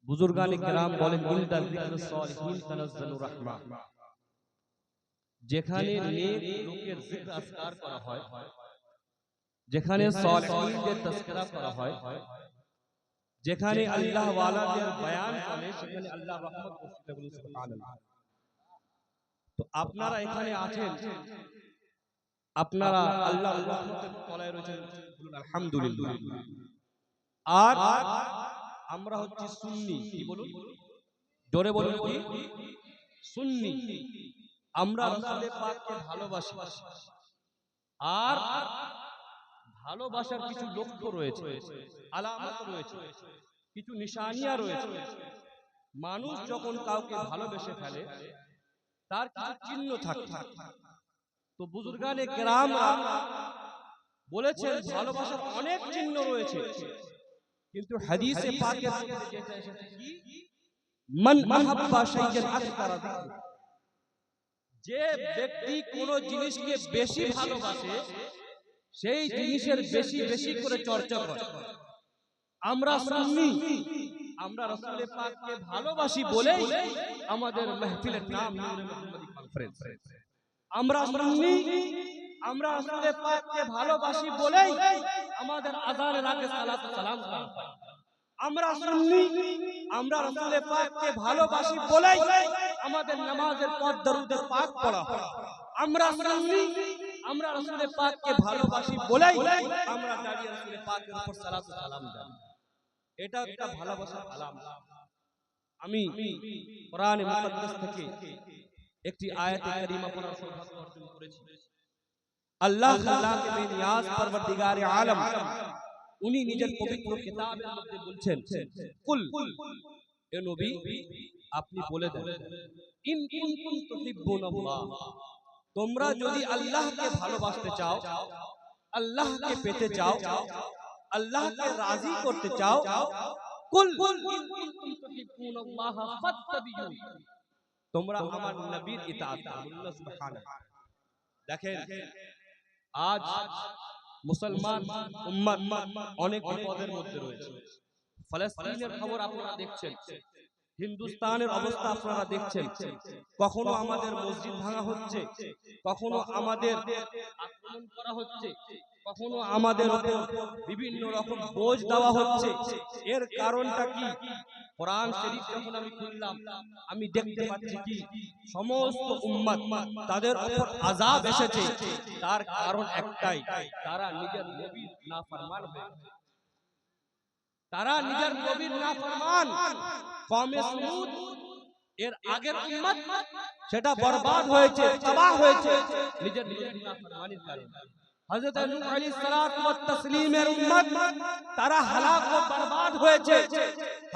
বুজুর্গানে কেরাম বলেন ইনদা যিকরুস সালিহিন তানাজ্জালুর রাহমা, যেখানে নেক লোকের যিকর আজকার করা হয়, যেখানে সালিহিনদের তাজকিরা করা হয়, যেখানে আল্লাহ ওয়ালাদের বয়ান চলে, সেখানে আল্লাহর রহমত বর্ষিত হয়। সুবহানাল্লাহ। তো আপনারা এখানে আছেন, আপনারা আল্লাহর রহমতের তলায় রয়েছেন, বলুন আলহামদুলিল্লাহ। আর আমরা হচ্ছি সুন্নি, কি বলুন, জোরে বলুন, কি সুন্নি। আমরা রাসূল পাককে ভালোবাসি, আর ভালোবাসার কিছু লক্ষ্য রয়েছে, আলামত রয়েছে, কিছু নিশানিয়া রয়েছে। মানুষ যখন কাউকে ভালোবেসে ফেলে তার কিছু চিহ্ন থাকে। তো বুজুর্গানে কেরামরা বলেছেন ভালোবাসার অনেক চিহ্ন রয়েছে, কিন্তু হাদিসে পাকের মধ্যে যেটা এসেছে কি, মান আহাব্বা শাইআন আকতারা যিকরু, যে ব্যক্তি কোন জিনিসকে বেশি ভালোবাসে সেই জিনিসের বেশি বেশি করে চর্চা করে। আমরা সুন্নি, আমরা রাসূল পাককে ভালোবাসি বলেই আমাদের মাহফিলের নাম নূরে মুহাম্মদী কনফারেন্স। আমরা সুন্নি, আমরা রাসূল পাককে ভালোবাসি বলেই আমাদের আযানের আগে সালাত সালাম হয়। আমরা সুন্নি, আমরা রাসূল পাককে ভালোবাসি বলেই আমাদের নামাজের পর দরুদে পাক পড়া হয়। আমরা সুন্নি, আমরা রাসূল পাককে ভালোবাসি বলেই আমরা দাঁড়িয়ে রাসূল পাকের উপর সালাত সালাম দেই। এটা একটা ভালোবাসার আলামত। আমি কোরআনে মুকদ্দাস থেকে একটি আয়াতে কারিমা পড়ার সৌভাগ্য অর্জন করেছি। আল্লাহ খালাকে বেনিয়াজ পরওয়ারদিগারে আলম উনি নিজের পবিত্র কিতাবের মধ্যে বলছেন, কুল, এ নবী আপনি বলে দেন, ইন কুনতুম তুহিব্বুনাল্লাহ, তোমরা যদি আল্লাহকে ভালোবাসতে চাও, আল্লাহকে পেতে চাও, আল্লাহকে রাজি করতে চাও, কুল ইন কুনতুম তুহিব্বুনাল্লাহ ফাত্তাবিউনি, তোমরা আমার নবীর ইতাআত করো। সুবহানাল্লাহ। দেখেন আজ মুসলমান উম্মত অনেক বিপদের মধ্যে রয়েছে। ফলস্তিনের খবর আপনারা দেখছেন, হিন্দুস্তানের অবস্থা আপনারা দেখছেন। কখনো আমাদের মসজিদ ভাঙা হচ্ছে, কখনো আমাদের আক্রমণ করা হচ্ছে, কখনো আমাদের উপর বিভিন্ন রকম বোঝ দেওয়া হচ্ছে। এর কারণটা কি? কোরআন শরীফ যখন আমি খুললাম, আমি দেখতে পাচ্ছি কি সমস্ত উম্মত তাদের উপর আযাব এসেছে। তার কারণ একটাই, তারা নিজের নবীর নাফরমান হয়েছে। তারা নিজের নবীর নাফরমান। কওমে সমুদ এর আগের উম্মত সেটা বরবাদ হয়েছে, তবাহ হয়েছে নিজের নবীর নাফরমানির কারণে। হযরত নূহ আলাইহিস সালাতু ওয়াত তাসলিমের উম্মত তারা হালাক ও বরবাদ হয়েছে,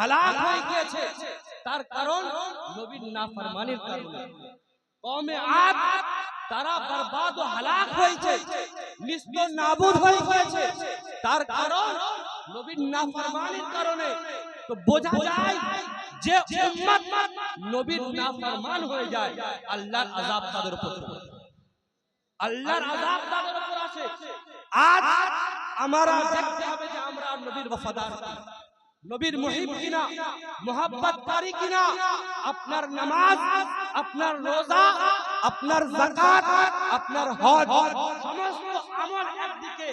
হালাক হয়ে গিয়েছে। তার কারণ নবীর নাফরমানির কারণে। কওমে আদ তারা বরবাদ ও হালাক হয়েছে, নিস্ত নাবুদ হয়ে গিয়েছে। তার কারণ নবীর নাফরমানির কারণে। তো বোঝা যায় যে উম্মত নবীর নাফরমান হয়ে যায়, আল্লাহর আযাব তাদের উপর, আল্লাহর আযাব তাদের উপর আসে। আজ আমরা দেখতে হবে যে আমরা নবীর ওয়াফাদার কিনা, নবীর মুহিব কিনা, মুহাব্বতকারী কিনা। আপনার নামাজ, আপনার রোজা, আপনার যাকাত, আপনার হজ, সমস্ত আমল একদিকে,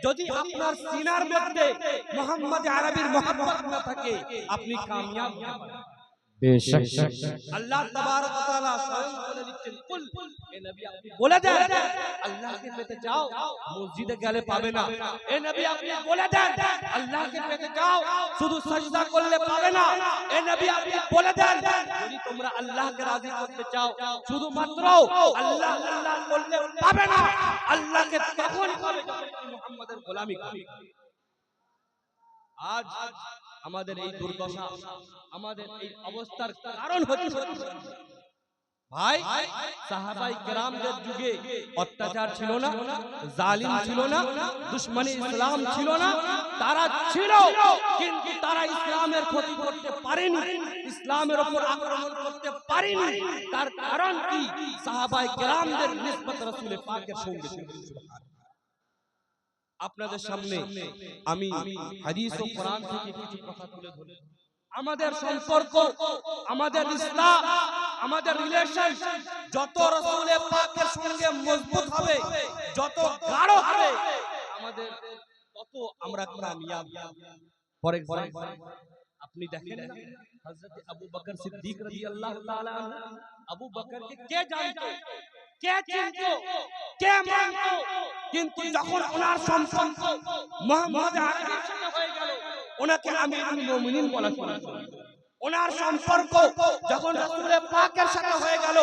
যদি আপনার সিনার মধ্যে মুহাম্মদ আরবির মুহাব্বত না থাকে, আপনি কামিয়াব হবেন না। বেশক আল্লাহ তাবারক ওয়া তাআলা স্বয়ং বলে দিচ্ছেন, কুল, এ নবী আপনি বলে দেন, আল্লাহকে পেতে চাও মসজিদে গেলে পাবে না। এ নবী আপনি বলে দেন, আল্লাহকে পেতে চাও শুধু সিজদা করলে পাবে না। এ নবী আপনি বলে দেন, যদি তোমরা আল্লাহকে রাজি করতে চাও শুধুমাত্র আল্লাহ আল্লাহ বললে পাবে না। আল্লাহকে তখন পাবে যখন তুমি মুহাম্মাদের গোলামি করবে। আজ আমাদের এই দুর্দশা, আমাদের এই অবস্থার কারণ হচ্ছে ভাই, সাহাবায়ে কেরামদের যুগে অত্যাচার ছিল না, জালিম ছিল না, দুশমনী ইসলাম ছিল না। তারা ছিল, কিন্তু তারা ইসলামের ক্ষতি করতে পারেনি, ইসলামের উপর আক্রমণ করতে পারেনি। তার কারণ কি? সাহাবায়ে কেরামদের নিসবত রাসূল পাকের সঙ্গে ছিল। আপনাদের সামনে আমি হাদিস ও কোরআন থেকে কিছু কথা তুলে ধরি। আমাদের সম্পর্ক, আমাদের রিশতা, আমাদের রিলেশন যত রাসূলে পাকের সঙ্গে মজবুত হবে, যত গাঢ় হবে, আমাদের তত আমরা কামিয়াব। ফর এক্সাম্পল আপনি দেখেন না হযরত আবু বকর সিদ্দিক রাদিয়াল্লাহু তাআলা আনহু, আবু বকরকে কে জানতো, কে চিনতো, কে মানতো, কিন্তু যখন ওনার সম্পর্ক মুহাম্মদ আরবির সাথে হয়ে গেল, ওনাকে আমিরুল মুমিনিন বলা শুরু করলো। ওনার সম্পর্ক যখন রাসূলে পাকের সাথে হয়ে গেল,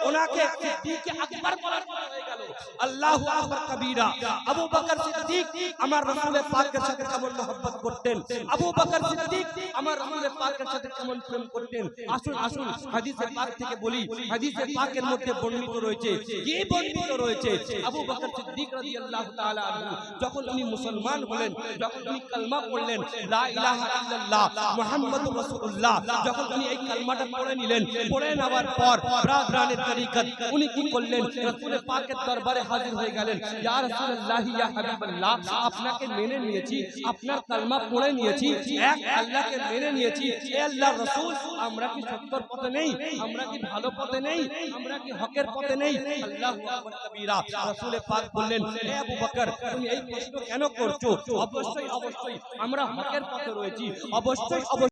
ওনাকে সিদ্দিক আকবর বলা শুরু হয়ে গেল। আল্লাহু আকবার কবীরা। আবু বকর সিদ্দিক আমার রাসূলে পাকের সাথে কেমন মহব্বত করতেন, আবু বকর সিদ্দিক আমার রাসূলে পাকের সাথে কেমন প্রেম করতেন। আসুন আসুন হাদিসে পাক থেকে বলি, হাদিসে পাকের মধ্যে বর্ণিত রয়েছে, কি বর্ণিত রয়েছে, আবু বকর সিদ্দিক রাদিয়াল্লাহু তাআলা আনহু যখন উনি মুসলমান হলেন, যখন উনি কালমা পড়লেন লা ইলাহা ইল্লাল্লাহ মুহাম্মাদুর রাসূলুল্লাহ, যখন উনি এই কালমাটা পড়ে নিলেন, পড়ে নেওয়ার পর ব্রাদরানের তরিকত উনি কি করলেন, রাসূল পাকের দরবারে হাজির হয়ে গেলেন। ইয়া রাসূলুল্লাহ, ইয়া হাবিবাল্লাহ, আপনাকে মেনে নিয়েছি, আপনার কালমা পড়ে নিয়েছি, এক আল্লাহকে মেনে নিয়েছি। হে আল্লাহর রাসূল, আমরা কি সত্যর পথে নেই, আমরা কি ভালো পথে নেই, আমরা কি হকের পথে নেই? আল্লাহু আকবার কবীরা। রাসূল পাক বললেন, হে আবু বকর, তুমি এই প্রশ্ন কেন করছো? অবশ্যই অবশ্যই আমরা হকের পথে রয়েছি, অবশ্যই অবশ্যই